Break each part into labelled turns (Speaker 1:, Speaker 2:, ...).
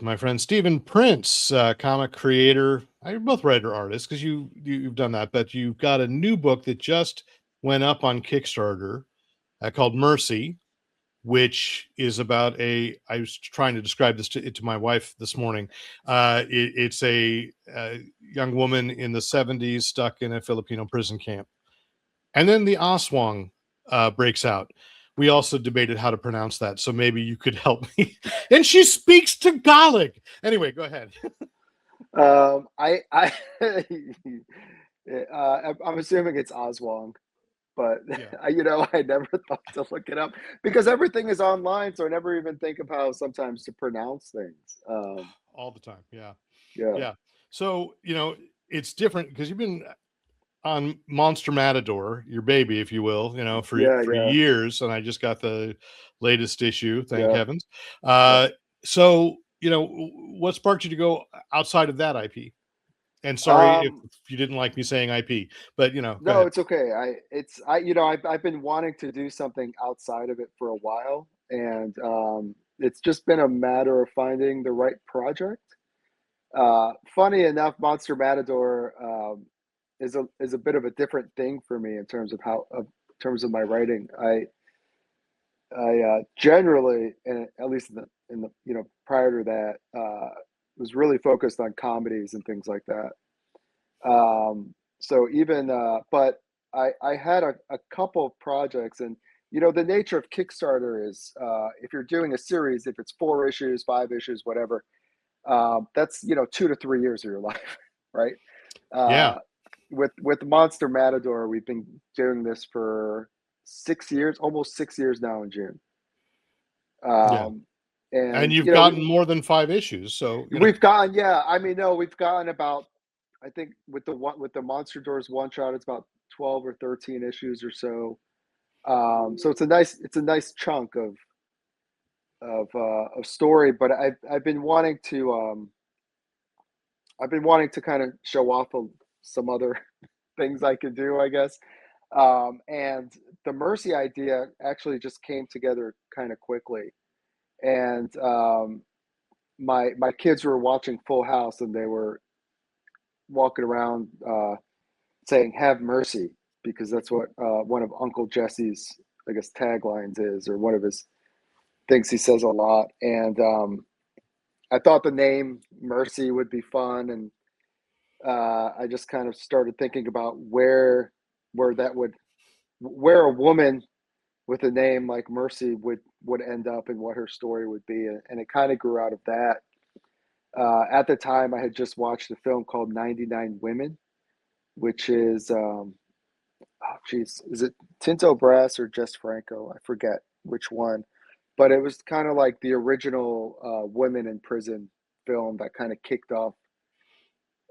Speaker 1: my friend Stephen Prince, comic creator. You're both writer artists because you've done that, but you've got a new book that just went up on Kickstarter called Mercy, which is about I was trying to describe this to my wife this morning. It's a young woman in the 70s stuck in a Filipino prison camp. And then the aswang breaks out. We also debated how to pronounce that, so maybe you could help me. And she speaks Tagalog. Anyway, go ahead.
Speaker 2: I I'm assuming it's Oswong, but
Speaker 1: Yeah,
Speaker 2: I never thought to look it up because everything is online, so I never even think of how sometimes to pronounce things.
Speaker 1: all the time. Yeah,
Speaker 2: Yeah,
Speaker 1: yeah. So it's different because you've been on Monster Matador, your baby, if you will,
Speaker 2: yeah,
Speaker 1: for
Speaker 2: yeah,
Speaker 1: years, and I just got the latest issue, thank
Speaker 2: yeah,
Speaker 1: heavens.
Speaker 2: yeah.
Speaker 1: So what sparked you to go outside of that IP? And sorry if
Speaker 2: Um,
Speaker 1: you didn't like me saying IP, but go
Speaker 2: no,
Speaker 1: ahead.
Speaker 2: it's okay. I've been wanting to do something outside of it for a while, and it's just been a matter of finding the right project. Funny enough, Monster Matador is a bit of a different thing for me in terms of in terms of my writing. I generally, and at least in the prior to that, was really focused on comedies and things like that. So even but I had a couple of projects, and the nature of Kickstarter is if you're doing a series, if it's 4 issues, 5 issues, whatever, that's 2 to 3 years of your life, right?
Speaker 1: Yeah,
Speaker 2: Uh, with Monster Matador, we've been doing this for 6 years, almost 6 years now in June.
Speaker 1: yeah.
Speaker 2: Um,
Speaker 1: And
Speaker 2: and
Speaker 1: you've gotten more than 5 issues, so
Speaker 2: we've gotten, yeah, I mean, no, we've gotten about, I think with the Monster Doors one shot, it's about 12 or 13 issues or so. So it's a nice chunk of story, but I've been wanting to kind of show off some other things I could do, I guess. And the Mercy idea actually just came together kind of quickly. And my kids were watching Full House, and they were walking around saying "Have mercy," because that's what one of Uncle Jesse's, I guess, taglines is, or one of his things he says a lot. And I thought the name Mercy would be fun, and I just kind of started thinking about where that would where a woman with a name like Mercy would end up, and what her story would be, and it kind of grew out of that. At the time, I had just watched a film called 99 Women, which is oh geez, is it Tinto Brass or Jess Franco? I forget which one, but it was kind of like the original women in prison film that kind of kicked off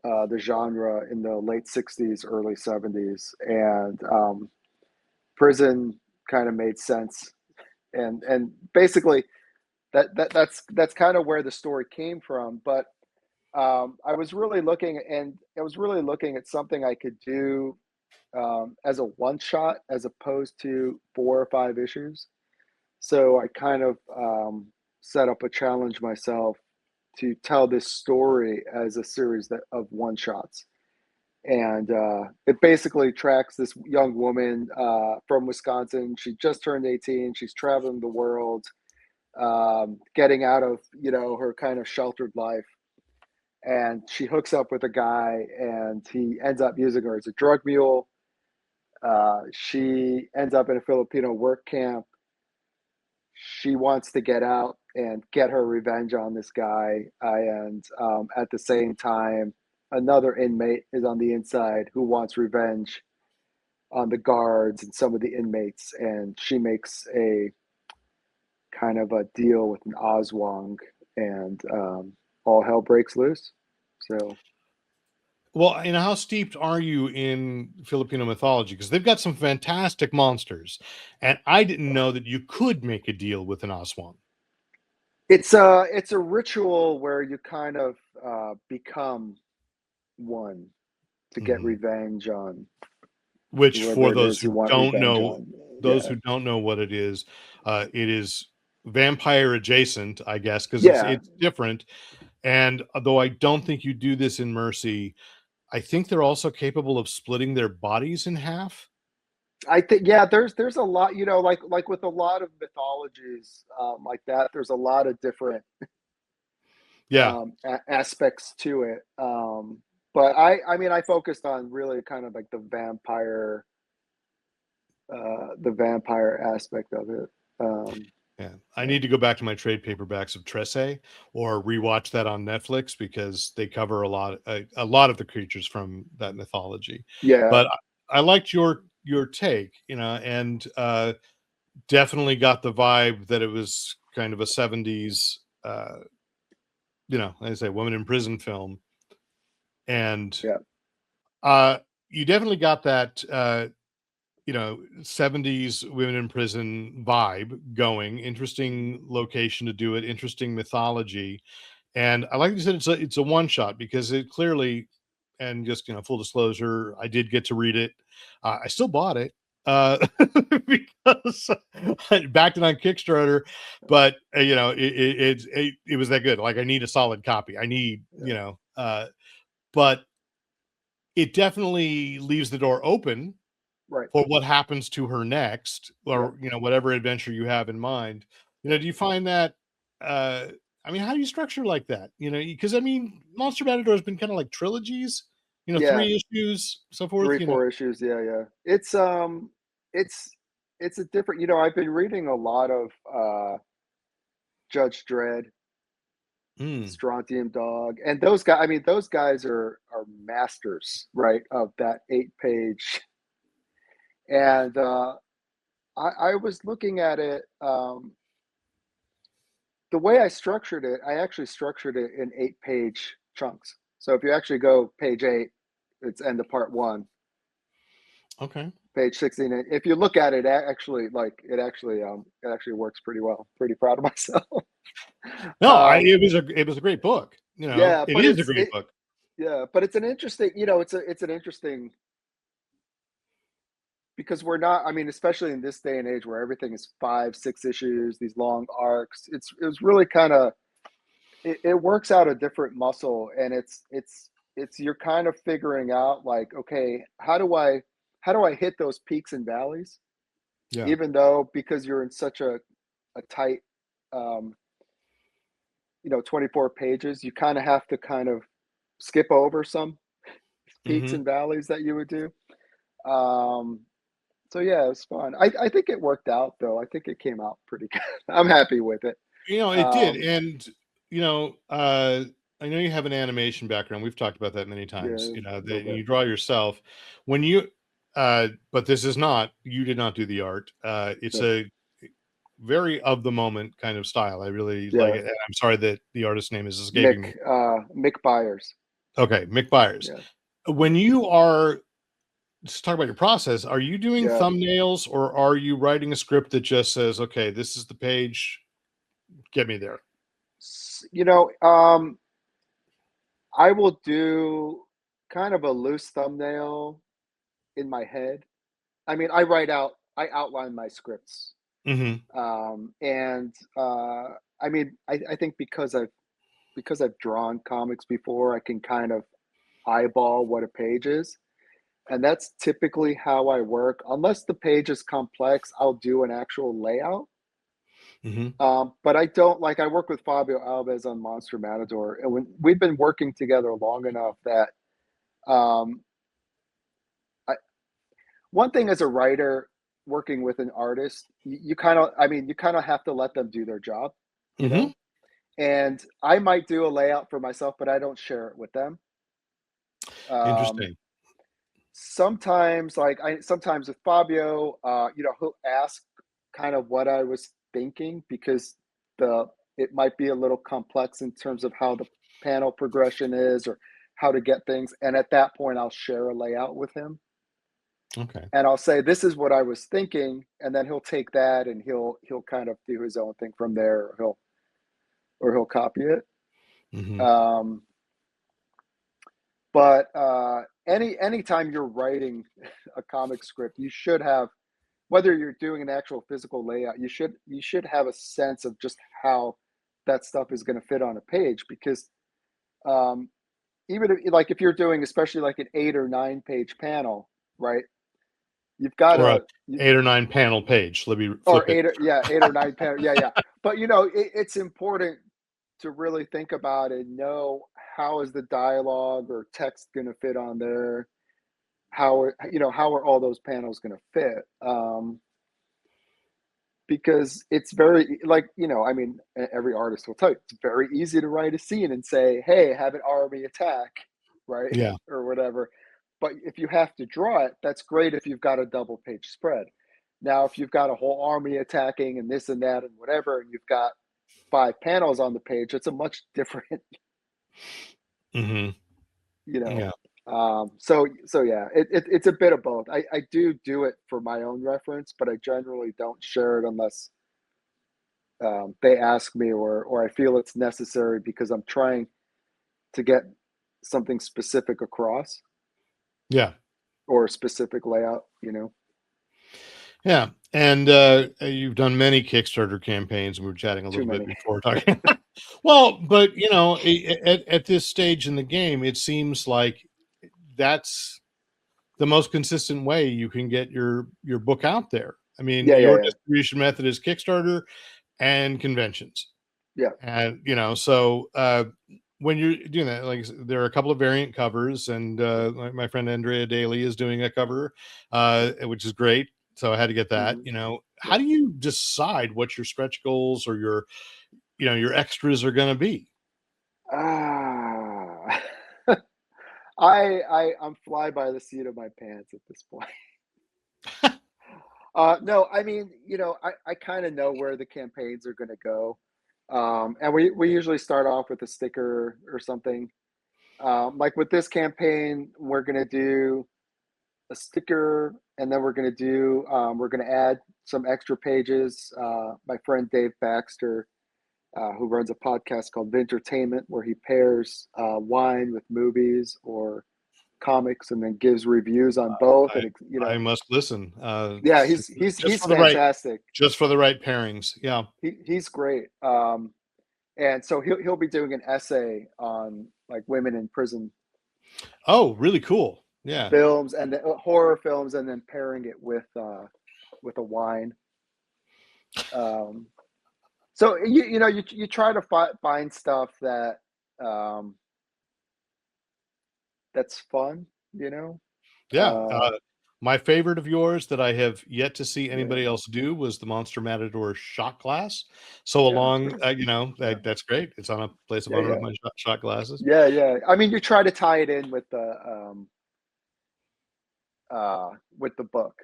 Speaker 2: the genre in the late '60s, early '70s, and prison kind of made sense, and basically that's kind of where the story came from. But I was really looking at something I could do as a one shot as opposed to 4 or 5 issues. So I kind of set up a challenge myself to tell this story as a series of one shots. And it basically tracks this young woman from Wisconsin. She just turned 18. She's traveling the world, getting out of her kind of sheltered life. And she hooks up with a guy, and he ends up using her as a drug mule. She ends up in a Filipino work camp. She wants to get out and get her revenge on this guy. And at the same time, another inmate is on the inside who wants revenge on the guards and some of the inmates. And she makes a kind of a deal with an aswang, and all hell breaks loose. So
Speaker 1: Well, how steeped are you in Filipino mythology? Because they've got some fantastic monsters, and I didn't know that you could make a deal with an aswang.
Speaker 2: it's a ritual where you kind of become one to get
Speaker 1: Mhm.
Speaker 2: revenge on
Speaker 1: Which,
Speaker 2: whoever
Speaker 1: for
Speaker 2: it is you want revenge on.
Speaker 1: those
Speaker 2: Yeah,
Speaker 1: who don't know what it is vampire adjacent, I guess, because
Speaker 2: Yeah,
Speaker 1: it's different. And though I don't think you do this in Mercy, I think they're also capable of splitting their bodies in half.
Speaker 2: I think yeah, there's a lot, you know, like with a lot of mythologies like that. There's a lot of different
Speaker 1: Yeah,
Speaker 2: aspects to it. But I mean, I focused on really kind of like the vampire aspect of it. Um,
Speaker 1: yeah. I
Speaker 2: yeah,
Speaker 1: need to go back to my trade paperbacks of Tresse or rewatch that on Netflix because they cover a lot of the creatures from that mythology.
Speaker 2: yeah,
Speaker 1: But I liked your take, you know, and definitely got the vibe that it was kind of a 70s you know, like I say, woman in prison film. And
Speaker 2: yeah,
Speaker 1: uh you definitely got that you know, 70s women in prison vibe going. Interesting location to do it, interesting mythology. And I like you said it's a one shot because it clearly, and just, you know, full disclosure, I did get to read it. I still bought it uh because I backed it on Kickstarter, but you know, it was that good. Like I need a solid copy. I need,
Speaker 2: yeah.
Speaker 1: you know, but it definitely leaves the door open
Speaker 2: Right.
Speaker 1: for what happens to her next,
Speaker 2: Yeah.
Speaker 1: or, you know, whatever adventure you have in mind. You know, do you find that uh I mean, how do you structure like that? You know, because I mean, Monster Matador has been kind of like trilogies, you know,
Speaker 2: Yeah.
Speaker 1: 3 issues, so forth,
Speaker 2: Three,
Speaker 1: you know.
Speaker 2: 4 issues. Yeah, yeah. It's it's a different. You know, I've been reading a lot of Judge Dredd,
Speaker 1: Mm,
Speaker 2: Strontium Dog, and those guys. I mean, those guys are masters, right? Of that 8 page. And I was looking at it. The way I structured it, I actually structured it in 8 page chunks. So if you actually go page 8, it's end of part 1.
Speaker 1: okay.
Speaker 2: Page 16. If you look at it, actually, like it actually works pretty well. Pretty proud of myself.
Speaker 1: No, I
Speaker 2: um,
Speaker 1: it was a great book. You know,
Speaker 2: yeah,
Speaker 1: it
Speaker 2: but
Speaker 1: is a great book.
Speaker 2: yeah, but it's an interesting, it's an interesting because we're not. I mean, especially in this day and age where everything is 5, 6 issues, these long arcs. It was really kind of it works out a different muscle, and it's you're kind of figuring out like, okay, how do I hit those peaks and valleys,
Speaker 1: Yeah.
Speaker 2: even though because you're in such a tight um, 24 pages, you kind of have to kind of skip over some peaks
Speaker 1: Mhm.
Speaker 2: and valleys that you would do. Um, so yeah, it was fun. I think it worked out though. I think it came out pretty good. I'm happy with it.
Speaker 1: You know, it did,
Speaker 2: Um,
Speaker 1: and, you know, I know you have an animation background, we've talked about that many
Speaker 2: yeah,
Speaker 1: times,
Speaker 2: a
Speaker 1: you know, that
Speaker 2: little bit.
Speaker 1: you draw yourself. When you but this is not you did not do the art, it's
Speaker 2: Yeah,
Speaker 1: a very of the moment kind of style, I really like
Speaker 2: yeah.
Speaker 1: it, and I'm sorry that the artist name is escaping me.
Speaker 2: Mick Byers.
Speaker 1: Okay, Mick Byers.
Speaker 2: Yeah,
Speaker 1: When you are Let's talk about your process, are you doing
Speaker 2: yeah.
Speaker 1: thumbnails, or are you writing a script that just says, "Okay, this is the page, get me there?"
Speaker 2: You know, I will do kind of a loose thumbnail in my head. I mean, I outline my scripts.
Speaker 1: Mhm,
Speaker 2: And I mean, I think because I've drawn comics before, I can kind of eyeball what a page is. And that's typically how I work. Unless the page is complex, I'll do an actual layout.
Speaker 1: mhm,
Speaker 2: But I don't like I work with Fabio Alves on Monster Matador, and when we've been working together long enough that um, I, one thing as a writer working with an artist, you kind of, I mean, you kind of have to let them do their job, you
Speaker 1: mhm,
Speaker 2: know. And I might do a layout for myself, but I don't share it with them. Um,
Speaker 1: interesting.
Speaker 2: sometimes, sometimes with Fabio, he'll ask kind of what I was thinking because the it might be a little complex in terms of how the panel progression is or how to get things. And at that point, I'll share a layout with him
Speaker 1: Okay.
Speaker 2: and I'll say, "This is what I was thinking," and then he'll take that and he'll kind of do his own thing from there, or he'll copy it.
Speaker 1: Mhm.
Speaker 2: Um, but anytime you're writing a comic script, you should have whether you're doing an actual physical layout, you should have a sense of just how that stuff is going to fit on a page, because um, even if, like if you're doing especially like an 8 or 9 page panel, right? You've got
Speaker 1: Or a
Speaker 2: to you
Speaker 1: 8 or 9 panel page. Let me
Speaker 2: or
Speaker 1: flip it.
Speaker 2: 8 or 9 panel, yeah, yeah. But you know, it's important to really think about and know how is the dialogue or text going to fit on there. How are all those panels going to fit? Because it's very, like, I mean, every artist will tell you it's very easy to write a scene and say, hey, have an army attack, right?
Speaker 1: Yeah.
Speaker 2: Or whatever. But if you have to draw it, that's great if you've got a double page spread. Now if you've got a whole army attacking and this and that and whatever, and you've got 5 panels on the page, it's a much different
Speaker 1: Hmm.
Speaker 2: you know
Speaker 1: Yeah.
Speaker 2: so yeah, it's a bit of both. I do it for my own reference, but I generally don't share it unless they ask me, or I feel it's necessary because I'm trying to get something specific across,
Speaker 1: Yeah.
Speaker 2: or a specific layout.
Speaker 1: Yeah. And you've done many Kickstarter campaigns, and we were chatting a
Speaker 2: Too
Speaker 1: little bit
Speaker 2: many.
Speaker 1: before talking. Well, but at this stage in the game, it seems like that's the most consistent way you can get your book out there. I mean,
Speaker 2: Yeah, yeah,
Speaker 1: your
Speaker 2: yeah,
Speaker 1: distribution method is Kickstarter and conventions.
Speaker 2: yeah.
Speaker 1: And so when you're doing that, like there are a couple of variant covers, and my friend Andrea Daly is doing a cover, which is great. So I had to get that.
Speaker 2: Hmm.
Speaker 1: How
Speaker 2: Yeah.
Speaker 1: do you decide what your stretch goals or your extras are going to be?
Speaker 2: Ah. I'm fly by the seat of my pants at this point. No, I mean, I kind of know where the campaigns are going to go. And we usually start off with a sticker or something. Like with this campaign, we're going to do a sticker, and then we're going to add some extra pages. My friend Dave Baxter, who runs a podcast called Vintertainment, where he pairs wine with movies or comics, and then gives reviews on both.
Speaker 1: I
Speaker 2: And
Speaker 1: I must listen.
Speaker 2: yeah, he's
Speaker 1: Just for the right
Speaker 2: fantastic.
Speaker 1: pairings. Yeah.
Speaker 2: He's great. And so he'll be doing an essay on like women in prison
Speaker 1: Oh, really cool. Yeah.
Speaker 2: films, and horror films, and then pairing it with a wine. Um, so you try to find stuff that um, that's fun. You know.
Speaker 1: Yeah.
Speaker 2: Uh,
Speaker 1: My favorite of yours that I have yet to see
Speaker 2: yeah,
Speaker 1: anybody else do was the Monster Matador shot glass. So
Speaker 2: yeah, that's
Speaker 1: along,
Speaker 2: great. Yeah,
Speaker 1: that's great. It's on a place of
Speaker 2: yeah,
Speaker 1: honor with
Speaker 2: yeah,
Speaker 1: my shot glasses.
Speaker 2: yeah, yeah. I mean, you try to tie it in with the book.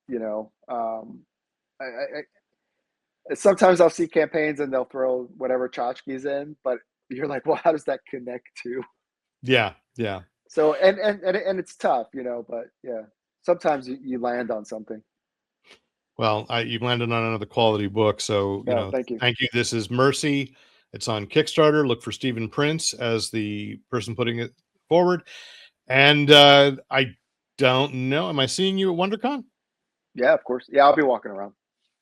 Speaker 2: You know, sometimes I'll see campaigns and they'll throw whatever tchotchkes in, but you're like, well, how does that connect to?
Speaker 1: Yeah. Yeah.
Speaker 2: So and it's tough, but yeah, sometimes you land on something.
Speaker 1: Well, you've landed on another quality book. So,
Speaker 2: No, thank you.
Speaker 1: thank you. This is Mercy. It's on Kickstarter. Look for Stephen Prince as the person putting it forward. And I don't know. Am I seeing you at WonderCon?
Speaker 2: Yeah, of course. Yeah, I'll be walking around.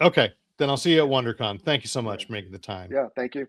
Speaker 1: Okay. Then I'll see you at WonderCon. Thank you so
Speaker 2: Yeah,
Speaker 1: much for making the time.
Speaker 2: yeah. Thank you.